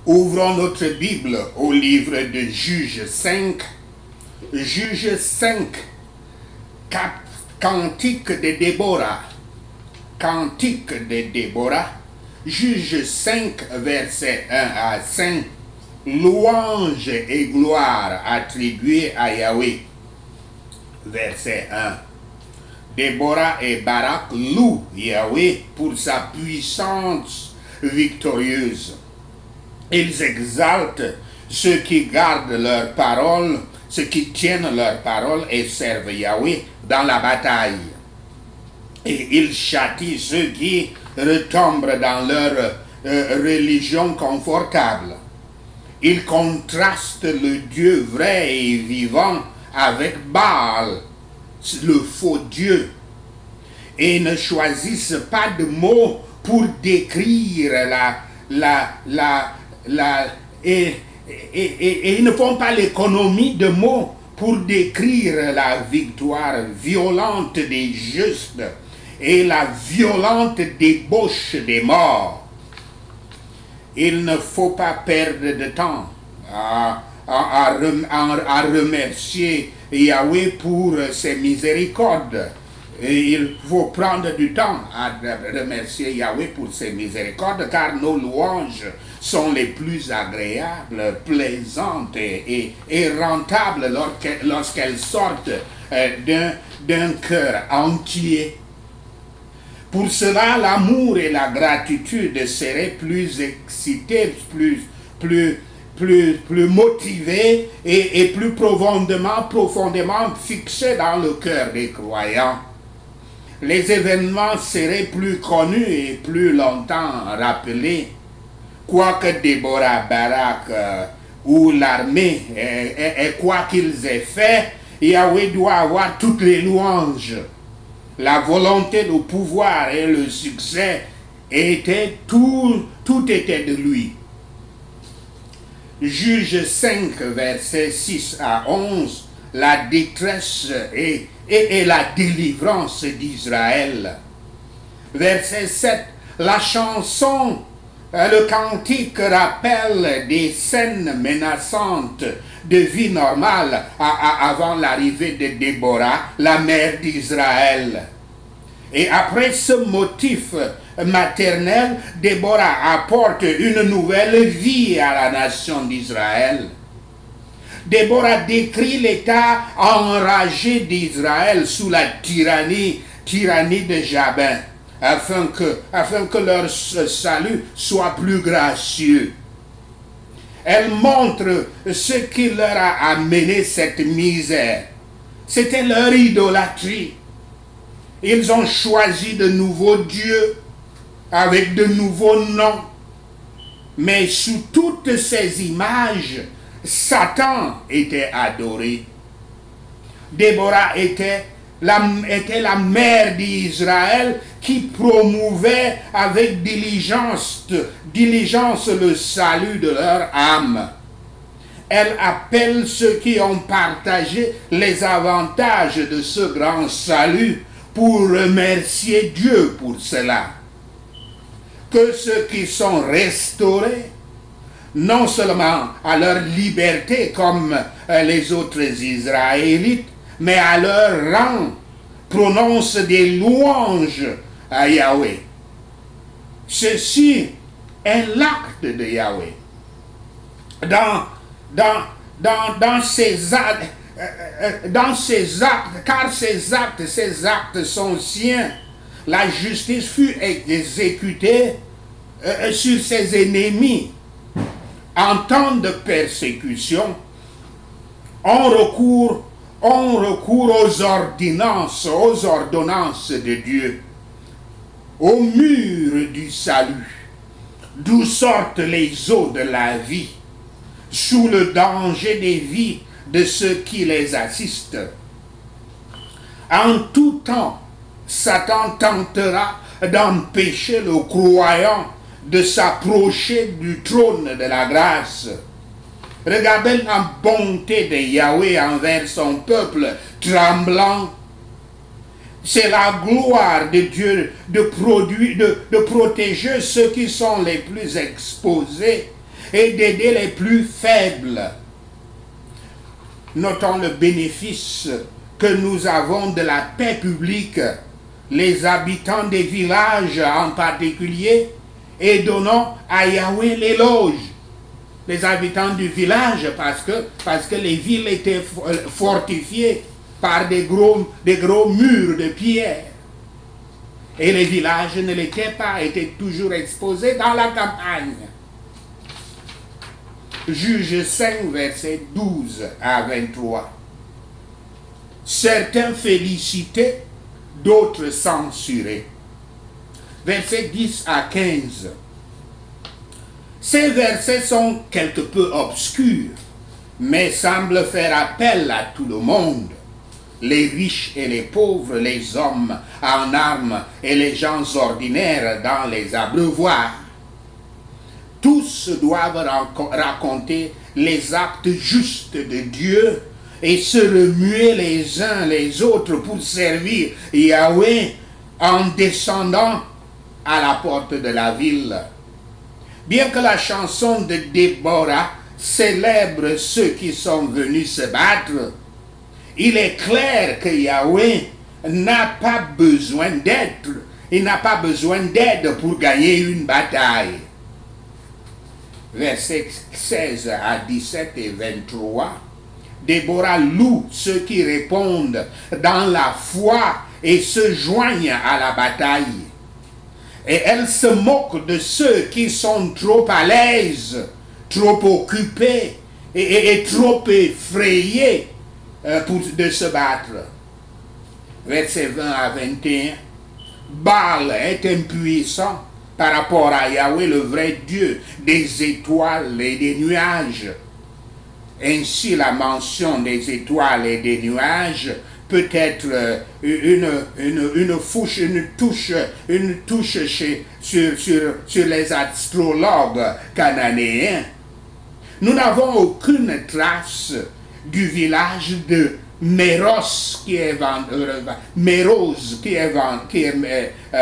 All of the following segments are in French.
Ouvrons notre Bible au livre de Juges 5. Juges 5, Cantique de Déborah. Cantique de Déborah. Juges 5, versets 1 à 5. Louange et gloire attribuées à Yahweh. Verset 1. Déborah et Barak louent Yahweh pour sa puissance victorieuse. Ils exaltent ceux qui gardent leur parole, ceux qui tiennent leur parole et servent Yahweh dans la bataille. Et ils châtient ceux qui retombent dans leur religion confortable. Ils contrastent le Dieu vrai et vivant avec Baal, le faux Dieu. Et ne choisissent pas de mots pour décrire et ils ne font pas l'économie de mots pour décrire la victoire violente des justes et la violente débauche des morts. Il ne faut pas perdre de temps à remercier Yahweh pour ses miséricordes. Et il faut prendre du temps à remercier Yahweh pour ses miséricordes, car nos louanges sont les plus agréables, plaisantes et rentables lorsqu'elles sortent d'un cœur entier. Pour cela, l'amour et la gratitude seraient plus excités, plus motivés et plus profondément fixés dans le cœur des croyants. Les événements seraient plus connus et plus longtemps rappelés. Quoique Déborah, Barak ou l'armée et quoi qu'ils aient fait, Yahweh doit avoir toutes les louanges. La volonté, le pouvoir et le succès tout était de lui. Juges 5, versets 6 à 11, la détresse et la délivrance d'Israël. Verset 7, la chanson, le cantique rappelle des scènes menaçantes de vie normale avant l'arrivée de Déborah, la mère d'Israël. Et après ce motif maternel, Déborah apporte une nouvelle vie à la nation d'Israël. Déborah décrit l'état enragé d'Israël sous la tyrannie de Jabin, afin que leur salut soit plus gracieux. Elle montre ce qui leur a amené cette misère. C'était leur idolâtrie. Ils ont choisi de nouveaux dieux avec de nouveaux noms. Mais sous toutes ces images, Satan était adoré. Déborah était la mère d'Israël qui promouvait avec diligence le salut de leur âme. Elle appelle ceux qui ont partagé les avantages de ce grand salut pour remercier Dieu pour cela. Que ceux qui sont restaurés, non seulement à leur liberté comme les autres Israélites, mais à leur rang, prononcent des louanges à Yahweh. Ceci est l'acte de Yahweh. Dans ces actes, car ces actes sont siens, la justice fut exécutée sur ses ennemis. En temps de persécution, on recourt aux ordonnances de Dieu, au mur du salut, d'où sortent les eaux de la vie, sous le danger des vies de ceux qui les assistent. En tout temps, Satan tentera d'empêcher le croyant de s'approcher du trône de la grâce. Regardez la bonté de Yahweh envers son peuple tremblant. C'est la gloire de Dieu de protéger ceux qui sont les plus exposés et d'aider les plus faibles. Notons le bénéfice que nous avons de la paix publique, les habitants des villages en particulier, et donnons à Yahweh l'éloge. Les habitants du village, parce que les villes étaient fortifiées par des gros murs de pierre. Et les villages ne l'étaient pas, étaient toujours exposés dans la campagne. Juge 5, versets 12 à 23. Certains félicitaient, d'autres censuraient. Versets 10 à 15. Ces versets sont quelque peu obscurs, mais semblent faire appel à tout le monde. Les riches et les pauvres, les hommes en armes et les gens ordinaires dans les abreuvoirs. Tous doivent raconter les actes justes de Dieu et se remuer les uns les autres pour servir Yahweh en descendant à la porte de la ville. Bien que la chanson de Déborah célèbre ceux qui sont venus se battre, il est clair que Yahweh n'a pas besoin d'aide. Il n'a pas besoin d'aide pour gagner une bataille. Versets 16 à 17 et 23. Déborah loue ceux qui répondent dans la foi et se joignent à la bataille. Et elle se moque de ceux qui sont trop à l'aise, trop occupés et trop effrayés de se battre. Versets 20 à 21. Baal est impuissant par rapport à Yahweh, le vrai Dieu des étoiles et des nuages. Ainsi, la mention des étoiles et des nuages peut être une touche sur les astrologues cananéens. Nous n'avons aucune trace du village de Méros qui est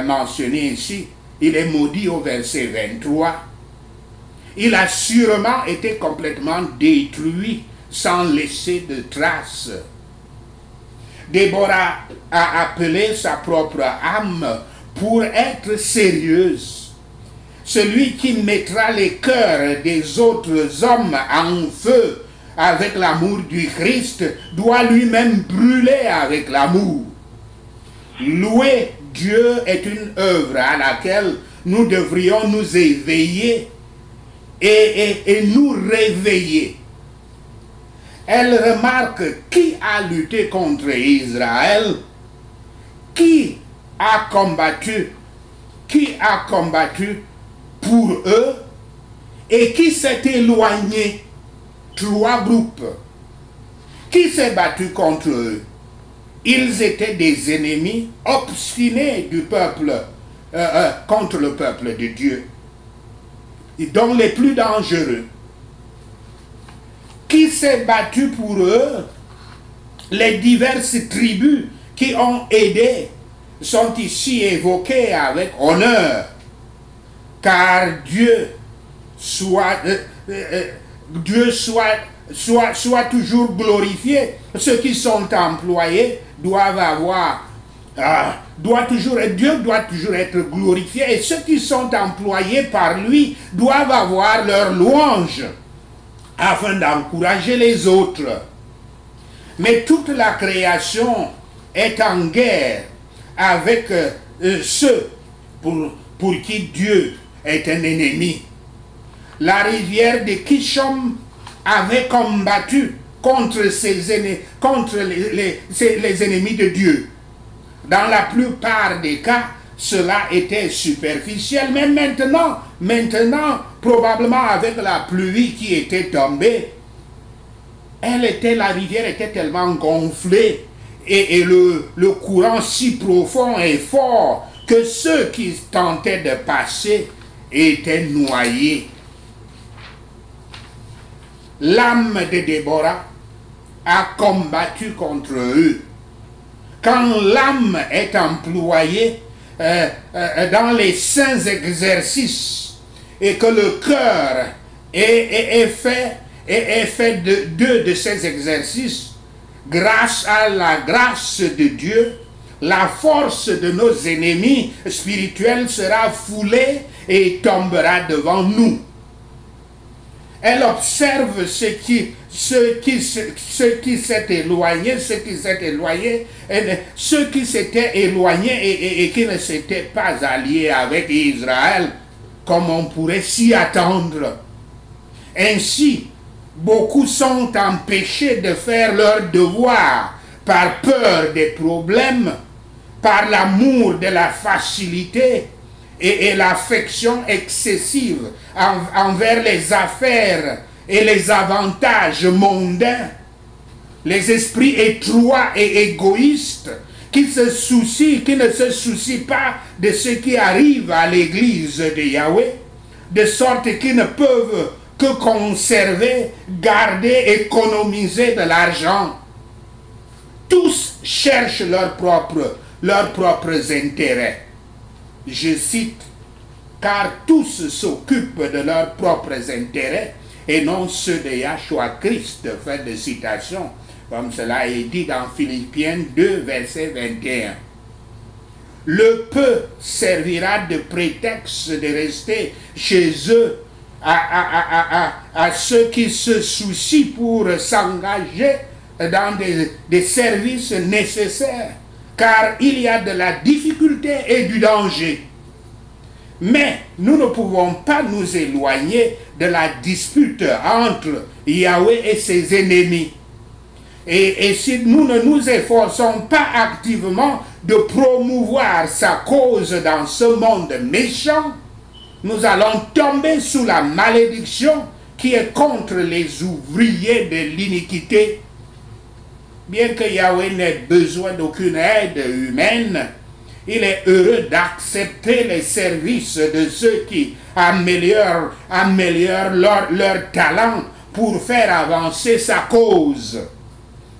mentionné ici. Il est maudit au verset 23. Il a sûrement été complètement détruit sans laisser de traces. Déborah a appelé sa propre âme pour être sérieuse. Celui qui mettra les cœurs des autres hommes en feu avec l'amour du Christ doit lui-même brûler avec l'amour. Louer Dieu est une œuvre à laquelle nous devrions nous éveiller et nous réveiller. Elle remarque qui a lutté contre Israël, qui a combattu pour eux et qui s'est éloigné. 3 groupes. Qui s'est battu contre eux? Ils étaient des ennemis obstinés du peuple contre le peuple de Dieu, donc les plus dangereux. Qui s'est battu pour eux? Les diverses tribus qui ont aidé sont ici évoquées avec honneur, car Dieu soit toujours glorifié. Ceux qui sont employés Dieu doit toujours être glorifié, et ceux qui sont employés par lui doivent avoir leur louange afin d'encourager les autres. Mais toute la création est en guerre avec ceux pour qui Dieu est un ennemi. La rivière de Kishon avait combattu contre les ennemis de Dieu. Dans la plupart des cas, cela était superficiel, mais maintenant, probablement avec la pluie qui était tombée, la rivière était tellement gonflée et le courant si profond et fort que ceux qui tentaient de passer étaient noyés. L'âme de Déborah a combattu contre eux. Quand l'âme est employée dans les saints exercices et que le cœur et fait deux de ces exercices, grâce à la grâce de Dieu, la force de nos ennemis spirituels sera foulée et tombera devant nous. Elle observe ce qui s'est éloigné, ceux qui s'étaient éloignés et qui ne s'étaient pas alliés avec Israël, comme on pourrait s'y attendre. Ainsi, beaucoup sont empêchés de faire leur devoir par peur des problèmes, par l'amour de la facilité et l'affection excessive envers les affaires et les avantages mondains. Les esprits étroits et égoïstes qui ne se soucient pas de ce qui arrive à l'église de Yahweh, de sorte qu'ils ne peuvent que conserver, garder, économiser de l'argent. Tous cherchent leurs propres intérêts. Je cite, car tous s'occupent de leurs propres intérêts et non ceux de Yahshua Christ, fin de citation, comme cela est dit dans Philippiens 2, verset 21. Le peu servira de prétexte de rester chez eux à ceux qui se soucient pour s'engager dans des services nécessaires, car il y a de la difficulté et du danger. Mais nous ne pouvons pas nous éloigner de la dispute entre Yahweh et ses ennemis. Et si nous ne nous efforçons pas activement de promouvoir sa cause dans ce monde méchant, nous allons tomber sous la malédiction qui est contre les ouvriers de l'iniquité. Bien que Yahweh n'ait besoin d'aucune aide humaine, il est heureux d'accepter les services de ceux qui améliorent leur talent pour faire avancer sa cause.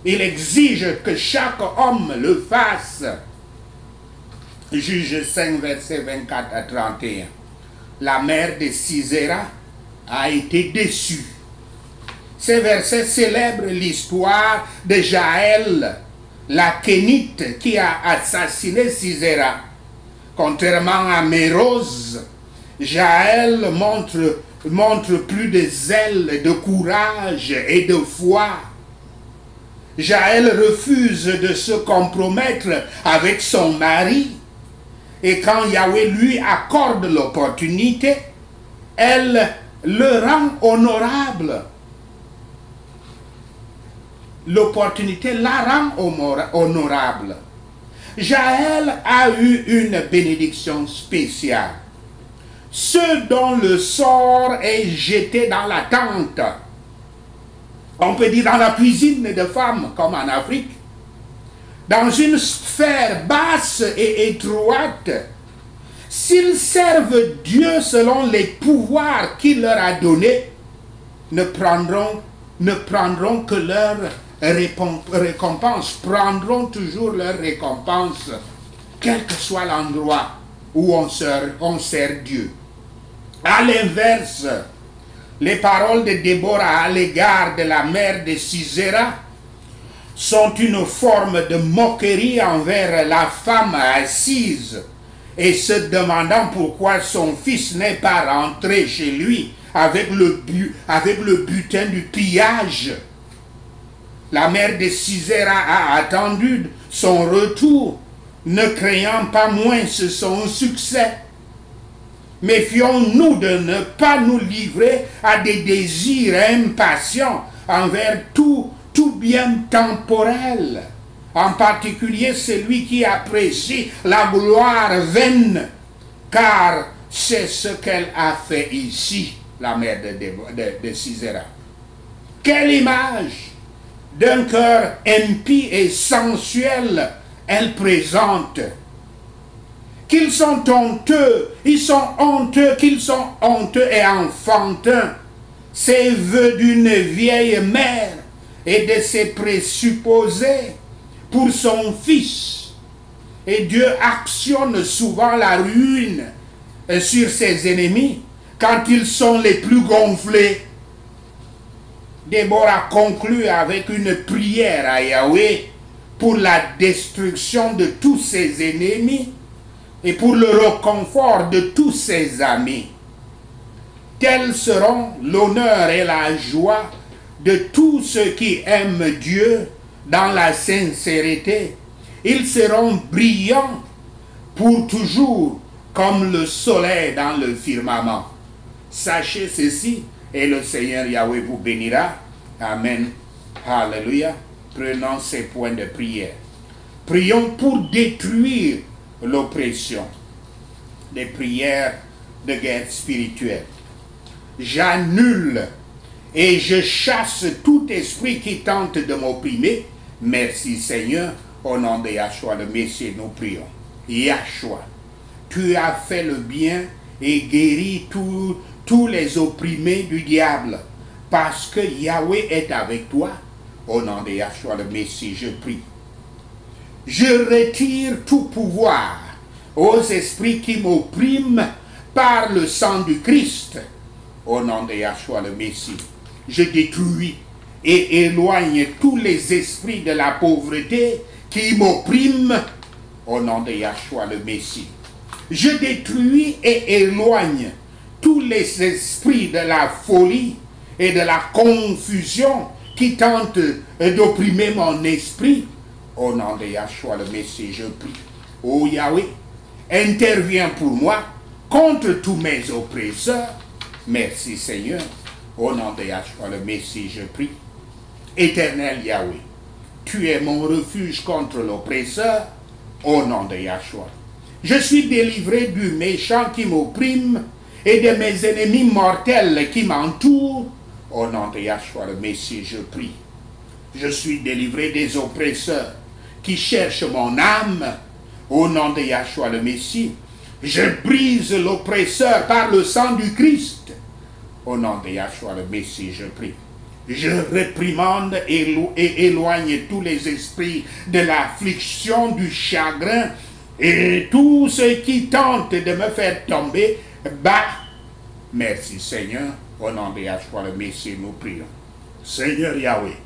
Il exige que chaque homme le fasse. Juge 5, versets 24 à 31. La mère de Sisera a été déçue. Ces versets célèbrent l'histoire de Jaël, la Kénite qui a assassiné Sisera. Contrairement à Mérose, Jaël montre plus de zèle, de courage et de foi. Jaël refuse de se compromettre avec son mari. Et quand Yahweh lui accorde l'opportunité, elle le rend honorable. L'opportunité la rend honorable. Jaël a eu une bénédiction spéciale. Ceux dont le sort est jeté dans la tente, on peut dire dans la cuisine de femmes, comme en Afrique, dans une sphère basse et étroite, s'ils servent Dieu selon les pouvoirs qu'il leur a donnés, ne prendront que leur récompense, prendront toujours leur récompense, quel que soit l'endroit où on sert Dieu. À l'inverse, les paroles de Déborah à l'égard de la mère de Sisera sont une forme de moquerie envers la femme assise et se demandant pourquoi son fils n'est pas rentré chez lui avec le butin du pillage. La mère de Sisera a attendu son retour, ne craignant pas moins son succès. Méfions-nous de ne pas nous livrer à des désirs impatients envers tout bien temporel, en particulier celui qui apprécie la gloire vaine, car c'est ce qu'elle a fait ici, la mère de Sisera. Quelle image d'un cœur impie et sensuel elle présente. Qu'ils sont honteux, qu'ils sont honteux et enfantins, ces vœux d'une vieille mère et de ses présupposés pour son fils. Et Dieu actionne souvent la ruine sur ses ennemis, quand ils sont les plus gonflés, Déborah conclut avec une prière à Yahweh pour la destruction de tous ses ennemis et pour le réconfort de tous ses amis. Tels seront l'honneur et la joie de tous ceux qui aiment Dieu dans la sincérité. Ils seront brillants pour toujours comme le soleil dans le firmament. Sachez ceci et le Seigneur Yahweh vous bénira. Amen. Alléluia. Prenons ces points de prière. Prions pour détruire l'oppression. Des prières de guerre spirituelle. J'annule et je chasse tout esprit qui tente de m'opprimer. Merci Seigneur. Au nom de Yahshua le Messie, nous prions. Yahshua, tu as fait le bien et guéri tous les opprimés du diable. Parce que Yahweh est avec toi. Au nom de Yahshua le Messie, je prie. Je retire tout pouvoir aux esprits qui m'oppriment par le sang du Christ. Au nom de Yahshua le Messie, je détruis et éloigne tous les esprits de la pauvreté qui m'oppriment. Au nom de Yahshua le Messie, je détruis et éloigne tous les esprits de la folie et de la confusion qui tentent d'opprimer mon esprit. Au nom de Yahshua le Messie, je prie. Ô Yahweh, interviens pour moi contre tous mes oppresseurs. Merci Seigneur. Au nom de Yahshua le Messie, je prie. Éternel Yahweh, tu es mon refuge contre l'oppresseur. Au nom de Yahshua, je suis délivré du méchant qui m'opprime et de mes ennemis mortels qui m'entourent. Au nom de Yahshua le Messie, je prie. Je suis délivré des oppresseurs qui cherchent mon âme. Au nom de Yahshua le Messie, je brise l'oppresseur par le sang du Christ. Au nom de Yahshua le Messie, je prie. Je réprimande et éloigne tous les esprits de l'affliction, du chagrin et tous ceux qui tentent de me faire tomber bas. Merci Seigneur. Au nom de Yahshua le Messie, nous prions. Seigneur Yahweh,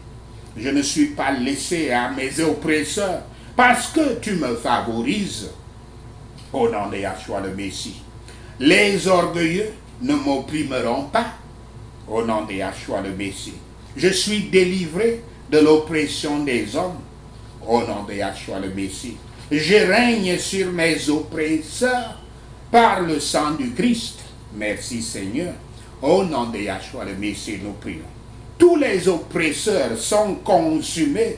je ne suis pas laissé à mes oppresseurs parce que tu me favorises. Au nom de Yahshua le Messie, les orgueilleux ne m'opprimeront pas. Au nom de Yahshua le Messie, je suis délivré de l'oppression des hommes. Au nom de Yahshua le Messie, je règne sur mes oppresseurs par le sang du Christ. Merci Seigneur. Au nom de Yahshua le Messie, nous prions. Tous les oppresseurs sont consumés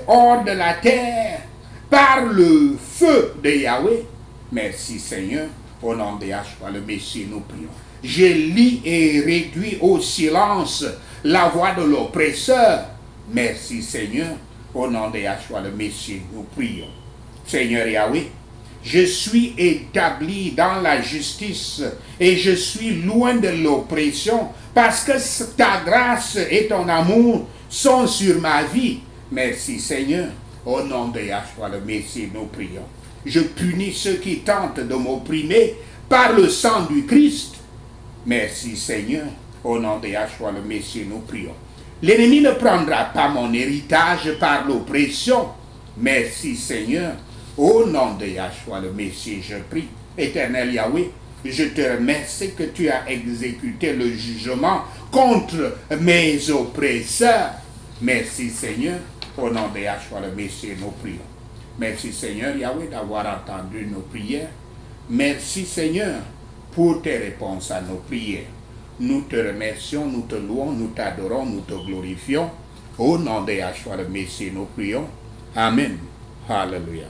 hors de la terre par le feu de Yahweh. Merci Seigneur. Au nom de Yahshua le Messie, nous prions. Je lis et réduis au silence la voix de l'oppresseur. Merci Seigneur. Au nom de Yahshua le Messie, nous prions. Seigneur Yahweh, je suis établi dans la justice et je suis loin de l'oppression parce que ta grâce et ton amour sont sur ma vie. Merci Seigneur. Au nom de Yahshua le Messie, nous prions. Je punis ceux qui tentent de m'opprimer par le sang du Christ. Merci Seigneur. Au nom de Yahshua le Messie, nous prions. L'ennemi ne prendra pas mon héritage par l'oppression. Merci Seigneur. Au nom de Yahshua le Messie, je prie. Éternel Yahweh, je te remercie que tu as exécuté le jugement contre mes oppresseurs. Merci Seigneur. Au nom de Yahshua le Messie, nous prions. Merci Seigneur Yahweh d'avoir entendu nos prières. Merci Seigneur pour tes réponses à nos prières. Nous te remercions, nous te louons, nous t'adorons, nous te glorifions. Au nom de Yahshua le Messie, nous prions. Amen. Alléluia.